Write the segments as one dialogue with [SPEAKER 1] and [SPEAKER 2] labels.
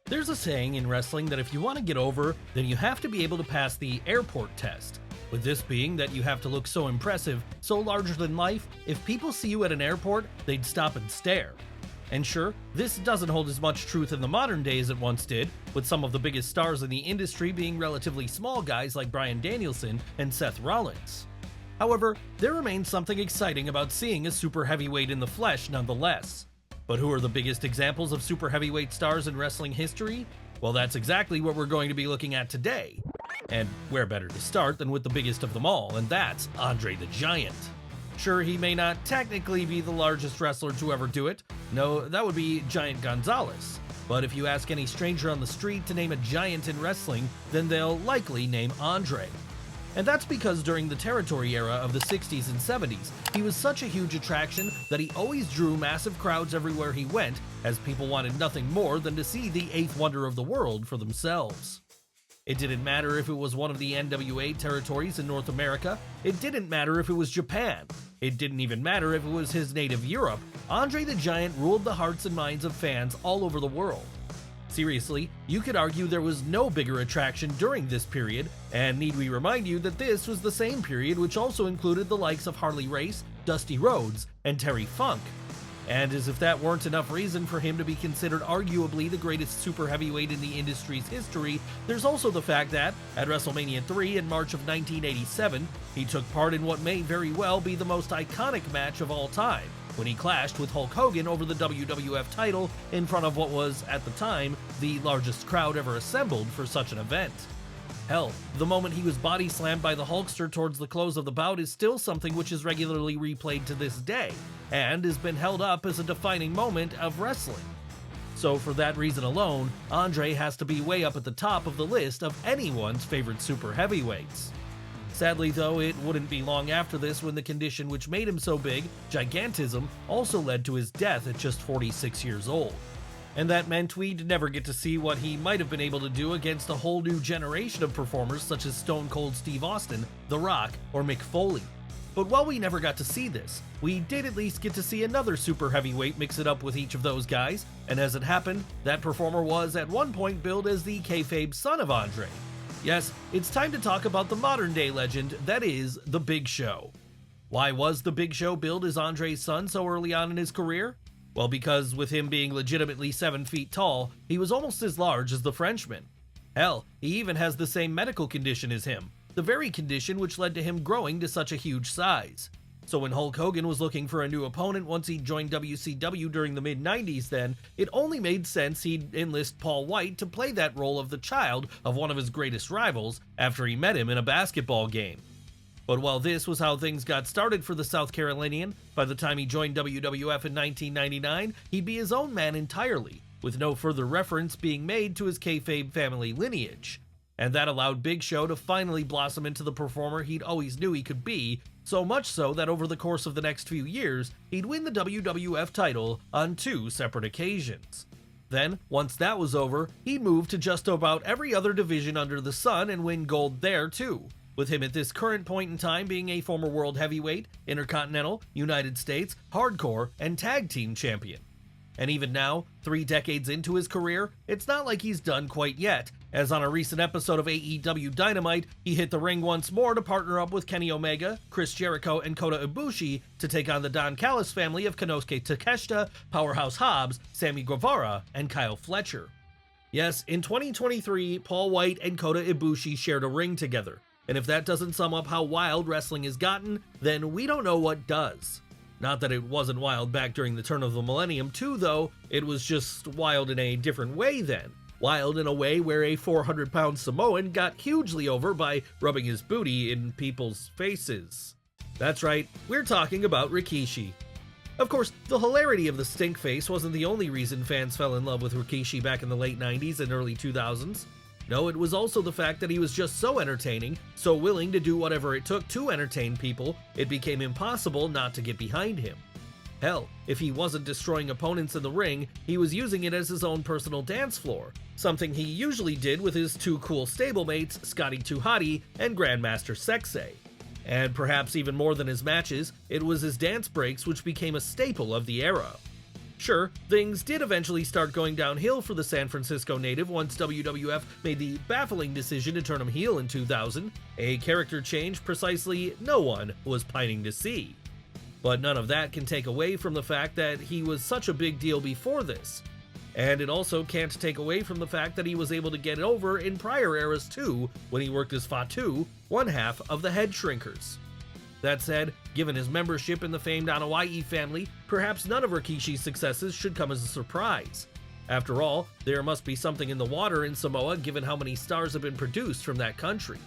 [SPEAKER 1] There's a saying in wrestling that if you want to get over, then you have to be able to pass the airport test. With this being that you have to look so impressive, so larger than life, if people see you at an airport, they'd stop and stare. And sure, this doesn't hold as much truth in the modern day as it once did, with some of the biggest stars in the industry being relatively small guys like Bryan Danielson and Seth Rollins. However, there remains something exciting about seeing a super heavyweight in the flesh nonetheless. But who are the biggest examples of super heavyweight stars in wrestling history? Well, that's exactly what we're going to be looking at today. And where better to start than with the biggest of them all, and that's Andre the Giant. Sure, he may not technically be the largest wrestler to ever do it. No, that would be Giant Gonzalez. But if you ask any stranger on the street to name a giant in wrestling, then they'll likely name Andre. And that's because during the territory era of the 60s and 70s, he was such a huge attraction that he always drew massive crowds everywhere he went, as people wanted nothing more than to see the eighth wonder of the world for themselves. It didn't matter if it was one of the NWA territories in North America, it didn't matter if it was Japan, it didn't even matter if it was his native Europe, Andre the Giant ruled the hearts and minds of fans all over the world. Seriously, you could argue there was no bigger attraction during this period, and need we remind you that this was the same period which also included the likes of Harley Race, Dusty Rhodes, and Terry Funk. And as if that weren't enough reason for him to be considered arguably the greatest super heavyweight in the industry's history, there's also the fact that, at WrestleMania 3 in March of 1987, he took part in what may very well be the most iconic match of all time, when he clashed with Hulk Hogan over the WWF title in front of what was, at the time, the largest crowd ever assembled for such an event. Hell, the moment he was body slammed by the Hulkster towards the close of the bout is still something which is regularly replayed to this day, and has been held up as a defining moment of wrestling. So for that reason alone, Andre has to be way up at the top of the list of anyone's favorite super heavyweights. Sadly though, it wouldn't be long after this when the condition which made him so big, gigantism, also led to his death at just 46 years old. And that meant we'd never get to see what he might have been able to do against a whole new generation of performers such as Stone Cold Steve Austin, The Rock, or Mick Foley. But while we never got to see this, we did at least get to see another super heavyweight mix it up with each of those guys, and as it happened, that performer was at one point billed as the kayfabe son of Andre. Yes, it's time to talk about the modern day legend that is The Big Show. Why was The Big Show billed as Andre's son so early on in his career? Well, because with him being legitimately 7 feet tall, he was almost as large as the Frenchman. Hell, he even has the same medical condition as him, the very condition which led to him growing to such a huge size. So when Hulk Hogan was looking for a new opponent once he joined WCW during the mid-90s then, it only made sense he'd enlist Paul White to play that role of the child of one of his greatest rivals after he met him in a basketball game. But while this was how things got started for the South Carolinian, by the time he joined WWF in 1999, he'd be his own man entirely, with no further reference being made to his kayfabe family lineage. And that allowed Big Show to finally blossom into the performer he'd always knew he could be, so much so that over the course of the next few years, he'd win the WWF title on 2 separate occasions. Then, once that was over, he'd move to just about every other division under the sun and win gold there too, with him at this current point in time being a former World Heavyweight, Intercontinental, United States, Hardcore, and Tag Team Champion. And even now, 3 decades into his career, it's not like he's done quite yet, as on a recent episode of AEW Dynamite, he hit the ring once more to partner up with Kenny Omega, Chris Jericho, and Kota Ibushi to take on the Don Callis family of Konosuke Takeshita, Powerhouse Hobbs, Sammy Guevara, and Kyle Fletcher. Yes, in 2023, Paul White and Kota Ibushi shared a ring together, and if that doesn't sum up how wild wrestling has gotten, then we don't know what does. Not that it wasn't wild back during the turn of the millennium too, though, it was just wild in a different way then. Wild in a way where a 400-pound Samoan got hugely over by rubbing his booty in people's faces. That's right, we're talking about Rikishi. Of course, the hilarity of the stink face wasn't the only reason fans fell in love with Rikishi back in the late 90s and early 2000s. No, it was also the fact that he was just so entertaining, so willing to do whatever it took to entertain people, it became impossible not to get behind him. Hell, if he wasn't destroying opponents in the ring, he was using it as his own personal dance floor, something he usually did with his 2 cool stablemates, Scotty 2 Hotty and Grandmaster Sexay. And perhaps even more than his matches, it was his dance breaks which became a staple of the era. Sure, things did eventually start going downhill for the San Francisco native once WWF made the baffling decision to turn him heel in 2000, a character change precisely no one was pining to see. But none of that can take away from the fact that he was such a big deal before this. And it also can't take away from the fact that he was able to get over in prior eras too, when he worked as Fatu, one half of the Head Shrinkers. That said, given his membership in the famed Anoa'i family, perhaps none of Rikishi's successes should come as a surprise. After all, there must be something in the water in Samoa given how many stars have been produced from that country.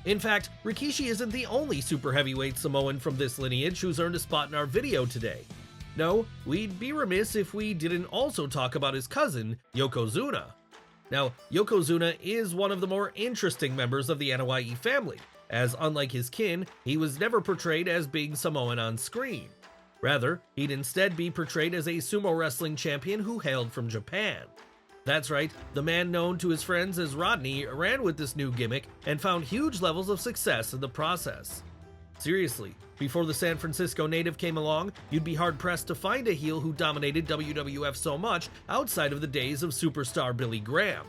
[SPEAKER 1] In fact, Rikishi isn't the only super heavyweight Samoan from this lineage who's earned a spot in our video today. No, we'd be remiss if we didn't also talk about his cousin, Yokozuna. Now, Yokozuna is one of the more interesting members of the Anoa'i family, as unlike his kin, he was never portrayed as being Samoan on screen. Rather, he'd instead be portrayed as a sumo wrestling champion who hailed from Japan. That's right, the man known to his friends as Rodney ran with this new gimmick and found huge levels of success in the process. Seriously, before the San Francisco native came along, you'd be hard-pressed to find a heel who dominated WWF so much outside of the days of superstar Billy Graham.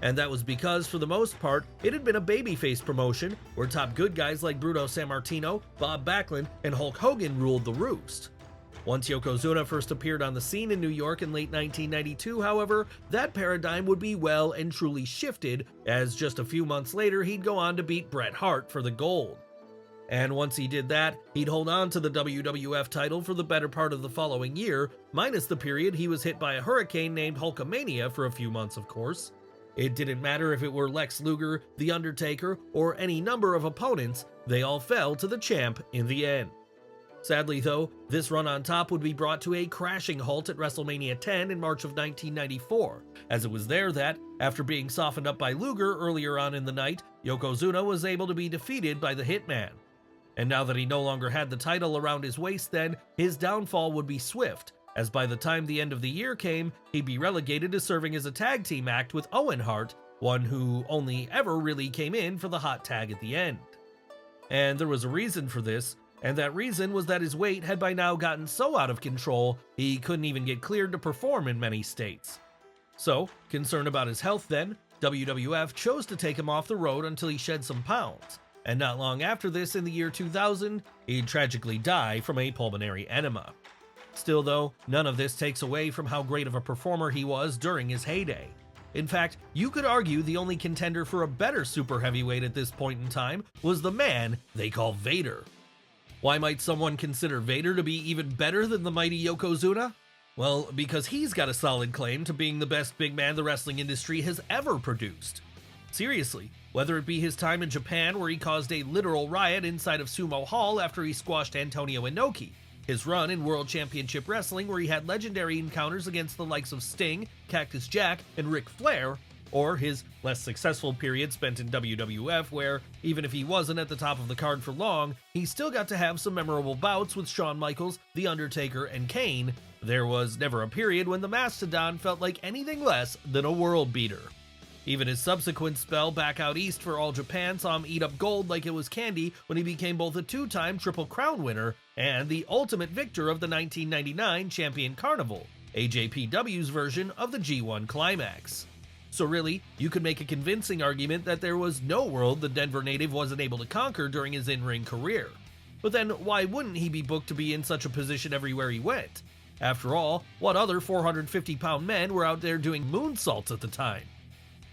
[SPEAKER 1] And that was because, for the most part, it had been a babyface promotion where top good guys like Bruno Sammartino, Bob Backlund, and Hulk Hogan ruled the roost. Once Yokozuna first appeared on the scene in New York in late 1992, however, that paradigm would be well and truly shifted, as just a few months later he'd go on to beat Bret Hart for the gold. And once he did that, he'd hold on to the WWF title for the better part of the following year, minus the period he was hit by a hurricane named Hulkamania for a few months, of course. It didn't matter if it were Lex Luger, The Undertaker, or any number of opponents, they all fell to the champ in the end. Sadly though, this run on top would be brought to a crashing halt at WrestleMania 10 in March of 1994, as it was there that, after being softened up by Luger earlier on in the night, Yokozuna was able to be defeated by the Hitman. And now that he no longer had the title around his waist then, his downfall would be swift, as by the time the end of the year came, he'd be relegated to serving as a tag team act with Owen Hart, one who only ever really came in for the hot tag at the end. And there was a reason for this, and that reason was that his weight had by now gotten so out of control, he couldn't even get cleared to perform in many states. So, concerned about his health then, WWF chose to take him off the road until he shed some pounds, and not long after this in the year 2000, he'd tragically die from a pulmonary enema. Still though, none of this takes away from how great of a performer he was during his heyday. In fact, you could argue the only contender for a better super heavyweight at this point in time was the man they call Vader. Why might someone consider Vader to be even better than the mighty Yokozuna? Well, because he's got a solid claim to being the best big man the wrestling industry has ever produced. Seriously, whether it be his time in Japan where he caused a literal riot inside of Sumo Hall after he squashed Antonio Inoki, his run in World Championship Wrestling where he had legendary encounters against the likes of Sting, Cactus Jack, and Ric Flair, or his less successful period spent in WWF where, even if he wasn't at the top of the card for long, he still got to have some memorable bouts with Shawn Michaels, The Undertaker, and Kane, there was never a period when the Mastodon felt like anything less than a world beater. Even his subsequent spell back out east for All Japan saw him eat up gold like it was candy when he became both a two-time Triple Crown winner and the ultimate victor of the 1999 Champion Carnival, AJPW's version of the G1 Climax. So really, you could make a convincing argument that there was no world the Denver native wasn't able to conquer during his in-ring career. But then why wouldn't he be booked to be in such a position everywhere he went? After all, what other 450-pound men were out there doing moonsaults at the time?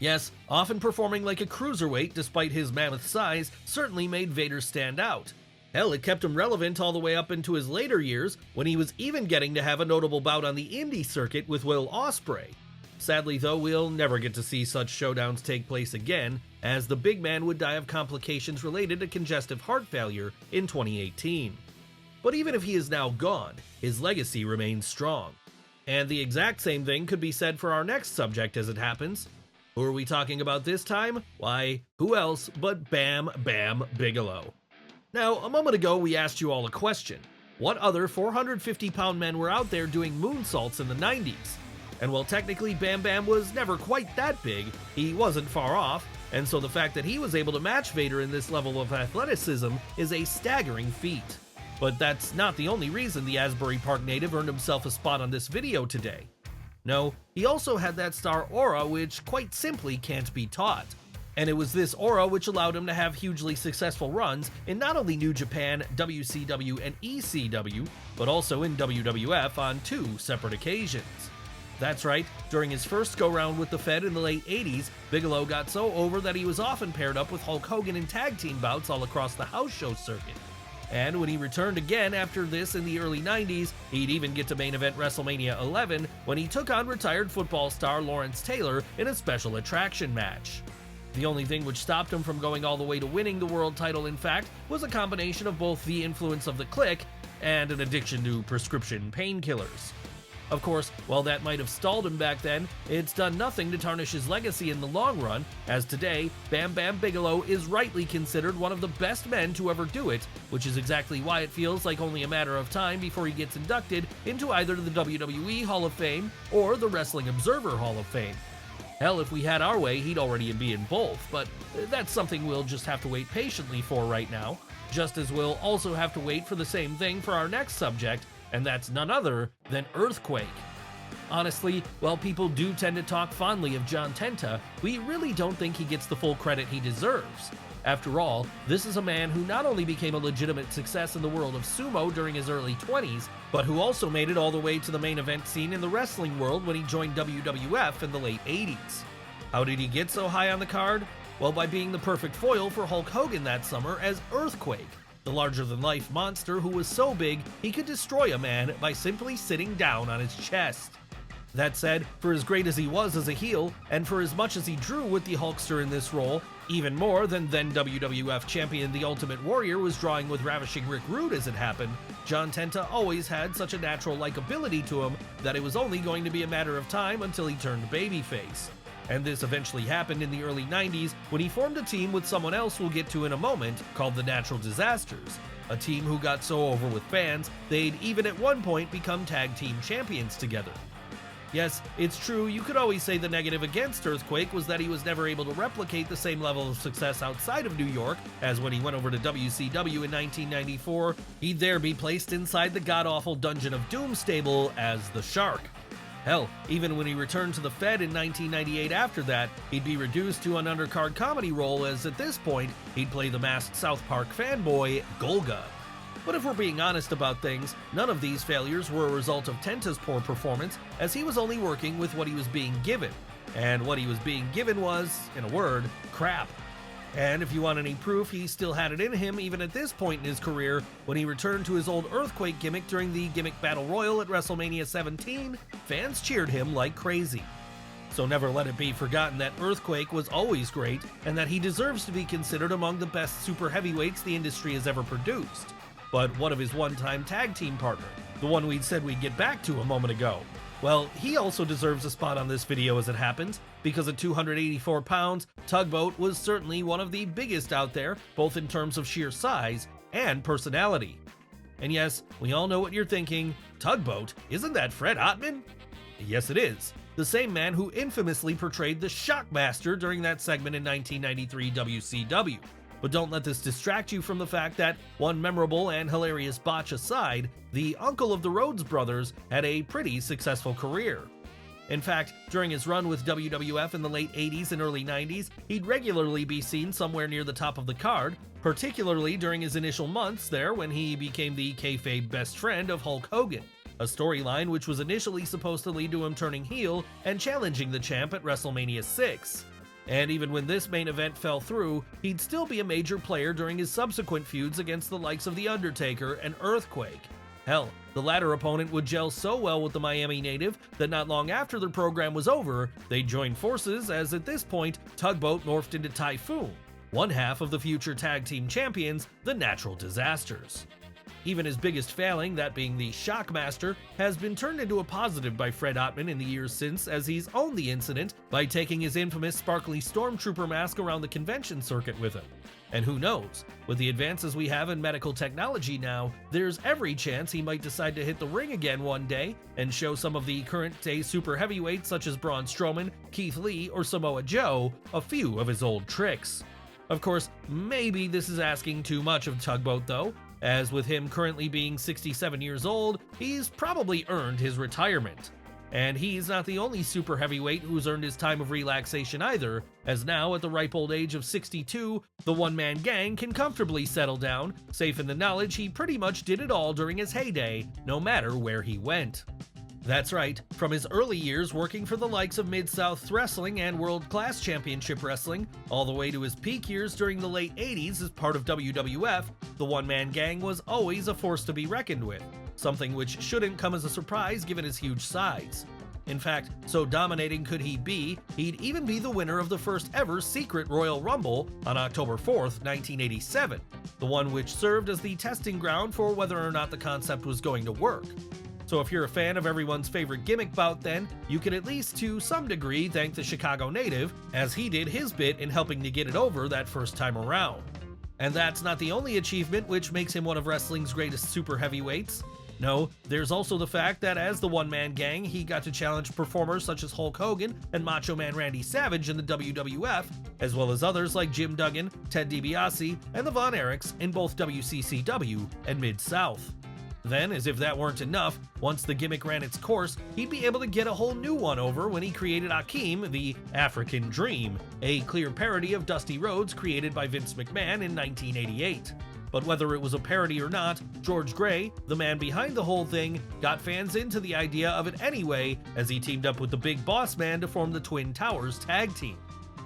[SPEAKER 1] Yes, often performing like a cruiserweight despite his mammoth size certainly made Vader stand out. Hell, it kept him relevant all the way up into his later years when he was even getting to have a notable bout on the indie circuit with Will Ospreay. Sadly though, we'll never get to see such showdowns take place again, as the big man would die of complications related to congestive heart failure in 2018. But even if he is now gone, his legacy remains strong. And the exact same thing could be said for our next subject as it happens. Who are we talking about this time? Why, who else but Bam Bam Bigelow. Now, a moment ago we asked you all a question. What other 450-pound men were out there doing moonsaults in the 90s? And while technically Bam Bam was never quite that big, he wasn't far off, and so the fact that he was able to match Vader in this level of athleticism is a staggering feat. But that's not the only reason the Asbury Park native earned himself a spot on this video today. No, he also had that star aura which quite simply can't be taught. And it was this aura which allowed him to have hugely successful runs in not only New Japan, WCW, and ECW, but also in WWF on 2 separate occasions. That's right, during his first go-round with the Fed in the late 80s, Bigelow got so over that he was often paired up with Hulk Hogan in tag team bouts all across the house show circuit. And when he returned again after this in the early 90s, he'd even get to main event WrestleMania 11 when he took on retired football star Lawrence Taylor in a special attraction match. The only thing which stopped him from going all the way to winning the world title, in fact, was a combination of both the influence of the Clique and an addiction to prescription painkillers. Of course, while that might have stalled him back then, it's done nothing to tarnish his legacy in the long run, as today, Bam Bam Bigelow is rightly considered one of the best men to ever do it, which is exactly why it feels like only a matter of time before he gets inducted into either the WWE Hall of Fame or the Wrestling Observer Hall of Fame. Hell, if we had our way, he'd already be in both, but that's something we'll just have to wait patiently for right now, just as we'll also have to wait for the same thing for our next subject, and that's none other than Earthquake. Honestly, while people do tend to talk fondly of John Tenta, we really don't think he gets the full credit he deserves. After all, this is a man who not only became a legitimate success in the world of sumo during his early 20s, but who also made it all the way to the main event scene in the wrestling world when he joined WWF in the late 80s. How did he get so high on the card? Well, by being the perfect foil for Hulk Hogan that summer as Earthquake, the larger-than-life monster who was so big he could destroy a man by simply sitting down on his chest. That said, for as great as he was as a heel, and for as much as he drew with the Hulkster in this role, even more than then WWF champion The Ultimate Warrior was drawing with Ravishing Rick Rude as it happened, John Tenta always had such a natural likability to him that it was only going to be a matter of time until he turned babyface. And this eventually happened in the early 90s when he formed a team with someone else we'll get to in a moment called the Natural Disasters, a team who got so over with fans they'd even at one point become tag team champions together. Yes, it's true, you could always say the negative against Earthquake was that he was never able to replicate the same level of success outside of New York, as when he went over to WCW in 1994, he'd there be placed inside the god-awful Dungeon of Doom stable as the Shark. Hell, even when he returned to the Fed in 1998 after that, he'd be reduced to an undercard comedy role as at this point, he'd play the masked South Park fanboy, Golga. But if we're being honest about things, none of these failures were a result of Tenta's poor performance, as he was only working with what he was being given. And what he was being given was, in a word, crap. And if you want any proof, he still had it in him even at this point in his career, when he returned to his old Earthquake gimmick during the Gimmick Battle Royal at WrestleMania 17, fans cheered him like crazy. So never let it be forgotten that Earthquake was always great, and that he deserves to be considered among the best super heavyweights the industry has ever produced. But what of his one-time tag team partner, the one we'd said we'd get back to a moment ago? Well, he also deserves a spot on this video as it happens, because at 284 pounds, Tugboat was certainly one of the biggest out there, both in terms of sheer size and personality. And yes, we all know what you're thinking, Tugboat, isn't that Fred Ottman? Yes it is, the same man who infamously portrayed the Shockmaster during that segment in 1993 WCW. But don't let this distract you from the fact that, one memorable and hilarious botch aside, the uncle of the Rhodes brothers had a pretty successful career. In fact, during his run with WWF in the late 80s and early 90s, he'd regularly be seen somewhere near the top of the card, particularly during his initial months there when he became the kayfabe best friend of Hulk Hogan, a storyline which was initially supposed to lead to him turning heel and challenging the champ at WrestleMania 6. And even when this main event fell through, he'd still be a major player during his subsequent feuds against the likes of The Undertaker and Earthquake. Hell, the latter opponent would gel so well with the Miami native that not long after the program was over, they'd join forces as at this point, Tugboat morphed into Typhoon, one half of the future tag team champions, the Natural Disasters. Even his biggest failing, that being the Shockmaster, has been turned into a positive by Fred Ottman in the years since, as he's owned the incident by taking his infamous sparkly Stormtrooper mask around the convention circuit with him. And who knows, with the advances we have in medical technology now, there's every chance he might decide to hit the ring again one day and show some of the current-day super heavyweights such as Braun Strowman, Keith Lee, or Samoa Joe a few of his old tricks. Of course, maybe this is asking too much of Tugboat though. as with him currently being 67 years old, he's probably earned his retirement. And he's not the only super heavyweight who's earned his time of relaxation either, as now at the ripe old age of 62, the one-man gang can comfortably settle down, safe in the knowledge he pretty much did it all during his heyday, no matter where he went. That's right, from his early years working for the likes of Mid-South Wrestling and World Class Championship Wrestling, all the way to his peak years during the late 80s as part of WWF, the one-man gang was always a force to be reckoned with, something which shouldn't come as a surprise given his huge size. In fact, so dominating could he be, he'd even be the winner of the first ever secret Royal Rumble on October 4th, 1987, the one which served as the testing ground for whether or not the concept was going to work. So if you're a fan of everyone's favorite gimmick bout then, you can at least to some degree thank the Chicago native, as he did his bit in helping to get it over that first time around. And that's not the only achievement which makes him one of wrestling's greatest super heavyweights. No, there's also the fact that as the one-man gang, he got to challenge performers such as Hulk Hogan and Macho Man Randy Savage in the WWF, as well as others like Jim Duggan, Ted DiBiase, and the Von Erichs in both WCCW and Mid-South. Then, as if that weren't enough, once the gimmick ran its course, he'd be able to get a whole new one over when he created Akeem, the African Dream, a clear parody of Dusty Rhodes created by Vince McMahon in 1988. But whether it was a parody or not, George Gray, the man behind the whole thing, got fans into the idea of it anyway, as he teamed up with the Big Boss Man to form the Twin Towers tag team.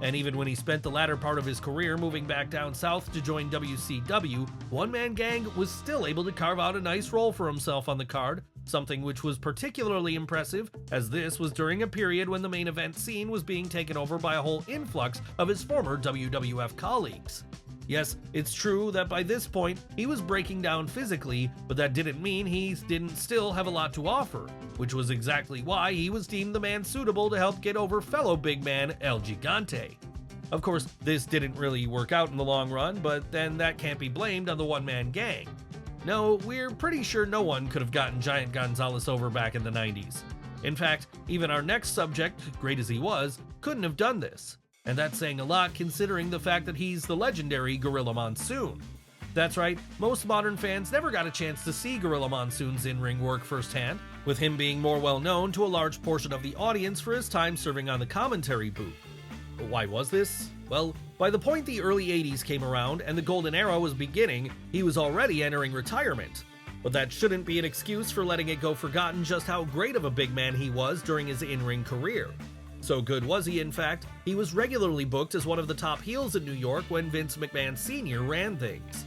[SPEAKER 1] And even when he spent the latter part of his career moving back down south to join WCW, One Man Gang was still able to carve out a nice role for himself on the card, something which was particularly impressive, as this was during a period when the main event scene was being taken over by a whole influx of his former WWF colleagues. Yes, it's true that by this point, he was breaking down physically, but that didn't mean he didn't still have a lot to offer, which was exactly why he was deemed the man suitable to help get over fellow big man El Gigante. Of course, this didn't really work out in the long run, but then that can't be blamed on the one-man gang. No, we're pretty sure no one could have gotten Giant Gonzalez over back in the 90s. In fact, even our next subject, great as he was, couldn't have done this. And that's saying a lot considering the fact that he's the legendary Gorilla Monsoon. That's right, most modern fans never got a chance to see Gorilla Monsoon's in-ring work firsthand, with him being more well known to a large portion of the audience for his time serving on the commentary booth. Why was this? Well, by the point the early 80s came around and the golden era was beginning, he was already entering retirement. But that shouldn't be an excuse for letting it go forgotten just how great of a big man he was during his in-ring career. So good was he, in fact, he was regularly booked as one of the top heels in New York when Vince McMahon Sr. ran things.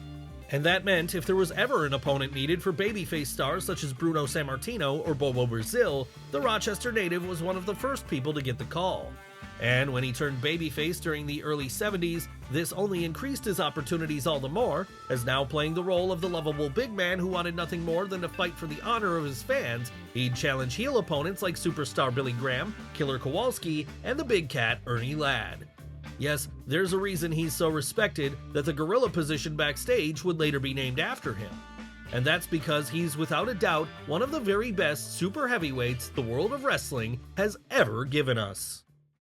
[SPEAKER 1] And that meant if there was ever an opponent needed for babyface stars such as Bruno Sammartino or Bobo Brazil, the Rochester native was one of the first people to get the call. And when he turned babyface during the early 70s, this only increased his opportunities all the more, as now playing the role of the lovable big man who wanted nothing more than to fight for the honor of his fans, he'd challenge heel opponents like superstar Billy Graham, Killer Kowalski, and the big cat Ernie Ladd. Yes, there's a reason he's so respected that the gorilla position backstage would later be named after him. And that's because he's without a doubt one of the very best super heavyweights the world of wrestling has ever given us.